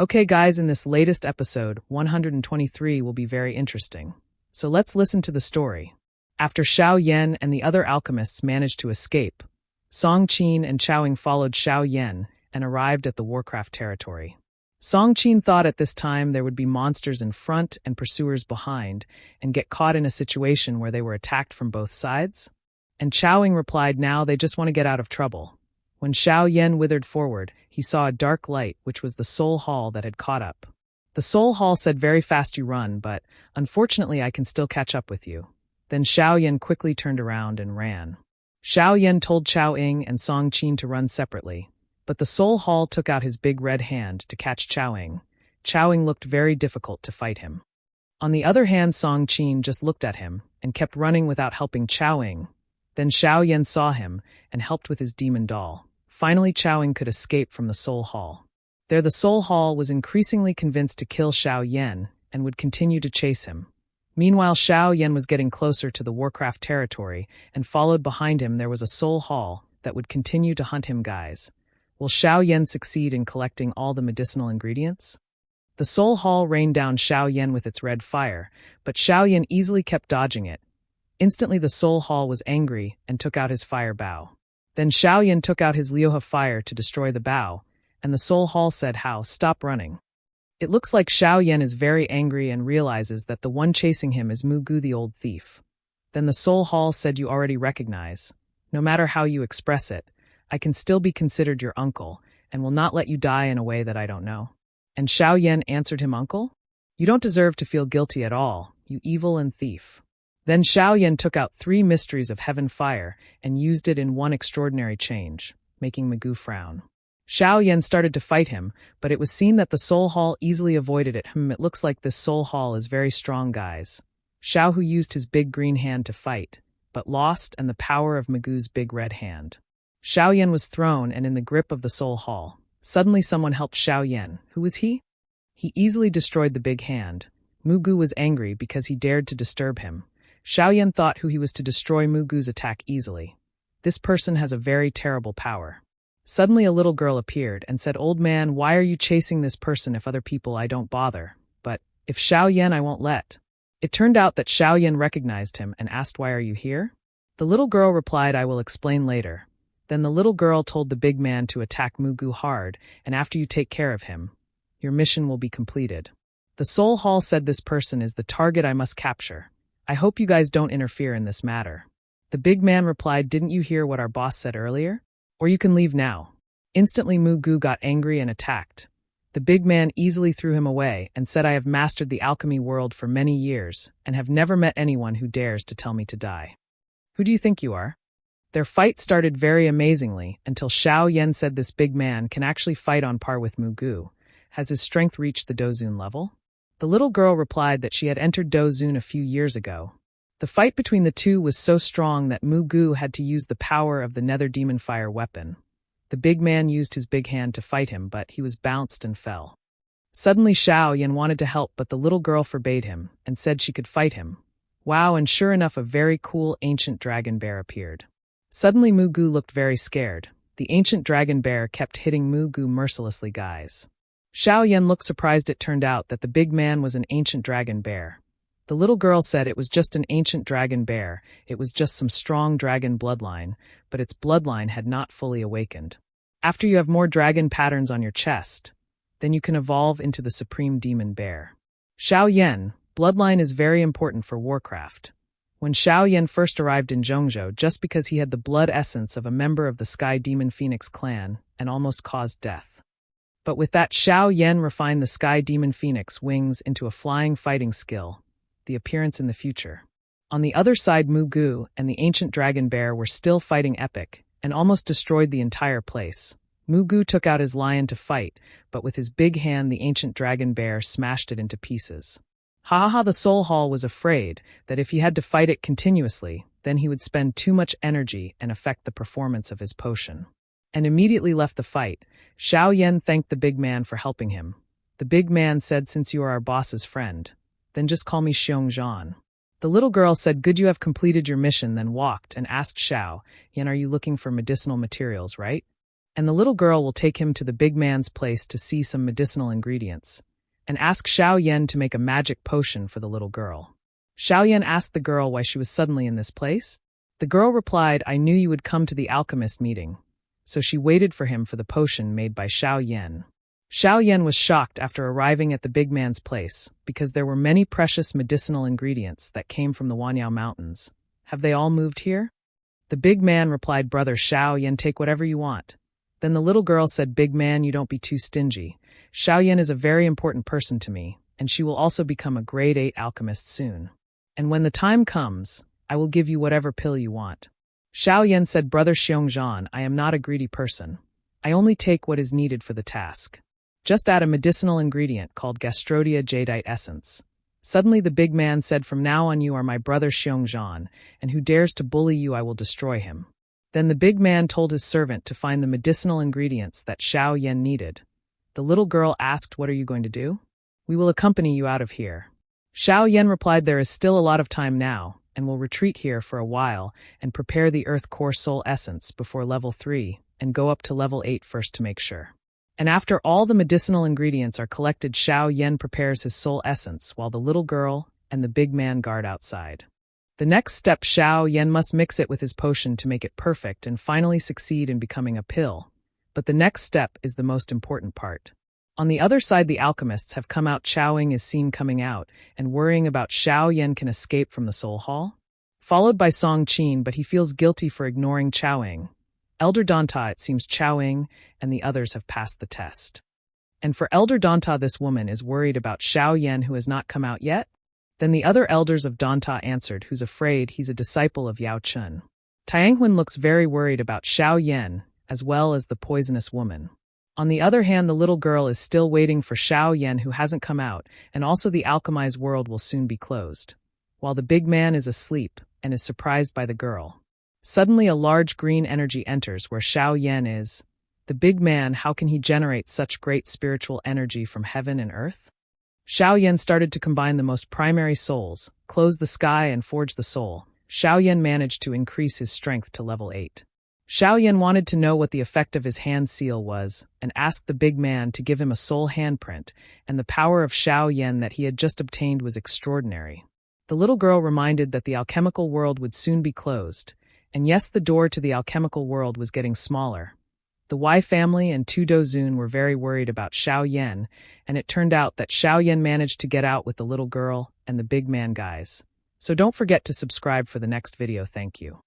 Okay, guys, in this latest episode, 123 will be very interesting. So let's listen to the story. After Xiao Yan and the other alchemists managed to escape, Song Qin and Chowing followed Xiao Yan and arrived at the Warcraft territory. Song Qin thought at this time there would be monsters in front and pursuers behind, and get caught in a situation where they were attacked from both sides. And Chowing replied now they just want to get out of trouble. When Xiao Yan withered forward, he saw a dark light, which was the Soul Hall that had caught up. The Soul Hall said, "Very fast you run, but unfortunately I can still catch up with you." Then Xiao Yan quickly turned around and ran. Xiao Yan told Chao Ying and Song Qin to run separately, but the Soul Hall took out his big red hand to catch Chao Ying. Chao Ying looked very difficult to fight him. On the other hand, Song Qin just looked at him and kept running without helping Chao Ying. Then Xiao Yan saw him and helped with his demon doll. Finally, Chao Ying could escape from the Soul Hall. There, the Soul Hall was increasingly convinced to kill Xiao Yan and would continue to chase him. Meanwhile, Xiao Yan was getting closer to the Warcraft territory, and followed behind him there was a Soul Hall that would continue to hunt him, guys. Will Xiao Yan succeed in collecting all the medicinal ingredients? The Soul Hall rained down Xiao Yan with its red fire, but Xiao Yan easily kept dodging it. Instantly, the Soul Hall was angry and took out his fire bow. Then Xiao Yan took out his Liuha fire to destroy the bow, and the Soul Hall said, "How? Stop running." It looks like Xiao Yan is very angry and realizes that the one chasing him is Mugu the old thief. Then the Soul Hall said, "You already recognize. No matter how you express it, I can still be considered your uncle, and will not let you die in a way that I don't know." And Xiao Yan answered him, "Uncle? You don't deserve to feel guilty at all, you evil and thief." Then Xiao Yan took out 3 mysteries of heaven fire and used it in one extraordinary change, making Mugu frown. Xiao Yan started to fight him, but it was seen that the Soul Hall easily avoided it. It looks like this Soul Hall is very strong, guys. Xiao Hu used his big green hand to fight, but lost and the power of Mugu's big red hand. Xiao Yan was thrown and in the grip of the Soul Hall. Suddenly someone helped Xiao Yan. Who was he? He easily destroyed the big hand. Mugu was angry because he dared to disturb him. Xiao Yan thought who he was to destroy Mugu's attack easily. This person has a very terrible power. Suddenly a little girl appeared and said, "Old man, why are you chasing this person? If other people I don't bother, but if Xiao Yan I won't let." It turned out that Xiao Yan recognized him and asked, "Why are you here?" The little girl replied, "I will explain later." Then the little girl told the big man to attack Mugu hard, and after you take care of him, your mission will be completed. The Soul Hall said, "This person is the target I must capture. I hope you guys don't interfere in this matter." The big man replied, "Didn't you hear what our boss said earlier? Or you can leave now." Instantly Mugu got angry and attacked. The big man easily threw him away and said, "I have mastered the alchemy world for many years and have never met anyone who dares to tell me to die. Who do you think you are?" Their fight started very amazingly until Xiao Yan said this big man can actually fight on par with Mugu. Has his strength reached the Dozun level? The little girl replied that she had entered Dozun a few years ago. The fight between the two was so strong that Mugu had to use the power of the Nether Demon Fire weapon. The big man used his big hand to fight him, but he was bounced and fell. Suddenly Xiao Yan wanted to help, but the little girl forbade him and said she could fight him. Wow, and sure enough a very cool ancient dragon bear appeared. Suddenly Mugu looked very scared. The ancient dragon bear kept hitting Mugu mercilessly, guys. Xiao Yan looked surprised. It turned out that the big man was an ancient dragon bear. The little girl said it was just an ancient dragon bear, it was just some strong dragon bloodline, but its bloodline had not fully awakened. After you have more dragon patterns on your chest, then you can evolve into the supreme demon bear. Xiao Yan, bloodline is very important for Warcraft. When Xiao Yan first arrived in Zhongzhou, just because he had the blood essence of a member of the Sky Demon Phoenix clan and almost caused death. But with that, Xiao Yan refined the Sky Demon Phoenix wings into a flying fighting skill, the appearance in the future. On the other side, Mugu and the ancient dragon bear were still fighting epic and almost destroyed the entire place. Mugu took out his lion to fight, but with his big hand the ancient dragon bear smashed it into pieces. The Soul Hall was afraid that if he had to fight it continuously, then he would spend too much energy and affect the performance of his potion, and immediately left the fight. Xiao Yan thanked the big man for helping him. The big man said, "Since you are our boss's friend, then just call me Xiong Zhan." The little girl said, "Good, you have completed your mission," then walked and asked Xiao Yan, "Are you looking for medicinal materials, right?" and the little girl will take him to the big man's place to see some medicinal ingredients, and ask Xiao Yan to make a magic potion for the little girl. Xiao Yan asked the girl why she was suddenly in this place. The girl replied, "I knew you would come to the alchemist meeting." So she waited for him for the potion made by Xiao Yan. Xiao Yan was shocked after arriving at the big man's place, because there were many precious medicinal ingredients that came from the Wanyao Mountains. "Have they all moved here?" The big man replied, "Brother Xiao Yan, take whatever you want." Then the little girl said, "Big man, you don't be too stingy. Xiao Yan is a very important person to me, and she will also become a grade 8 alchemist soon. And when the time comes, I will give you whatever pill you want." Xiao Yan said, "Brother Xiongzhan, I am not a greedy person. I only take what is needed for the task. Just add a medicinal ingredient called Gastrodia jadeite essence." Suddenly the big man said, "From now on you are my brother Xiongzhan, and who dares to bully you I will destroy him." Then the big man told his servant to find the medicinal ingredients that Xiao Yan needed. The little girl asked, "What are you going to do?" "We will accompany you out of here." Xiao Yan replied, "There is still a lot of time now, and will retreat here for a while and prepare the Earth Core Soul Essence before level 3 and go up to level 8 first to make sure." And after all the medicinal ingredients are collected, Xiao Yan prepares his soul essence while the little girl and the big man guard outside. The next step, Xiao Yan must mix it with his potion to make it perfect and finally succeed in becoming a pill. But the next step is the most important part. On the other side, the alchemists have come out. Xiaoing is seen coming out and worrying about Xiao Yan can escape from the soul hall. Followed by Song Qin, but he feels guilty for ignoring Xiaoing. Elder Donghua, it seems Xiaoing and the others have passed the test. And for Elder Donghua, this woman is worried about Xiao Yan who has not come out yet. Then the other elders of Donghua answered, who's afraid he's a disciple of Yao Chun. Tianhuan looks very worried about Xiao Yan as well as the poisonous woman. On the other hand, the little girl is still waiting for Xiao Yan who hasn't come out, and also the alchemized world will soon be closed. While the big man is asleep and is surprised by the girl. Suddenly a large green energy enters where Xiao Yan is. The big man, how can he generate such great spiritual energy from heaven and earth? Xiao Yan started to combine the most primary souls, close the sky and forge the soul. Xiao Yan managed to increase his strength to level 8. Xiao Yan wanted to know what the effect of his hand seal was, and asked the big man to give him a soul handprint, and the power of Xiao Yan that he had just obtained was extraordinary. The little girl reminded that the alchemical world would soon be closed, and yes, the door to the alchemical world was getting smaller. The Wei family and Tu Dozun were very worried about Xiao Yan, and it turned out that Xiao Yan managed to get out with the little girl and the big man guys. So don't forget to subscribe for the next video. Thank you.